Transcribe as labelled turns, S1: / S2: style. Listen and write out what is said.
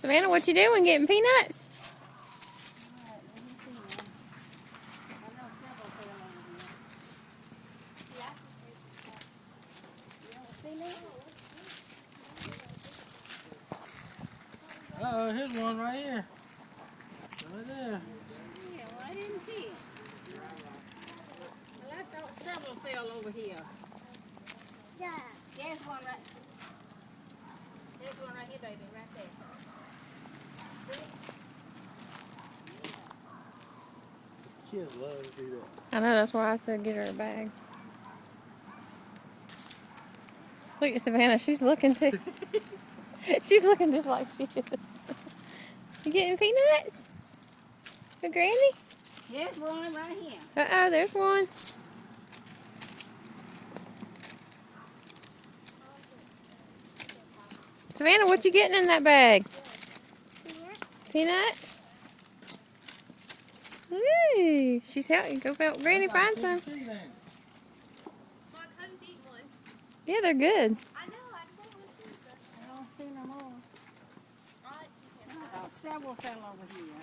S1: Savannah, what you doing? Getting peanuts?
S2: Uh-oh, here's one right here. Right there.
S3: Yeah, well, I didn't see it. Well, I thought several fell over here. Yeah. There's one right. There's one right here, baby, right there.
S2: Kids love to do that.
S1: I know, that's why I said get her a bag. Look at Savannah, she's looking too. She's looking just like she is. You getting peanuts? For Granny?
S3: There's one right here.
S1: Uh-oh, there's one. Savannah, what you getting in that bag? Peanut? Ooh, she's helping. Go help Granny find some. Yeah, they're good.
S3: I don't see no more. I thought several fell over here.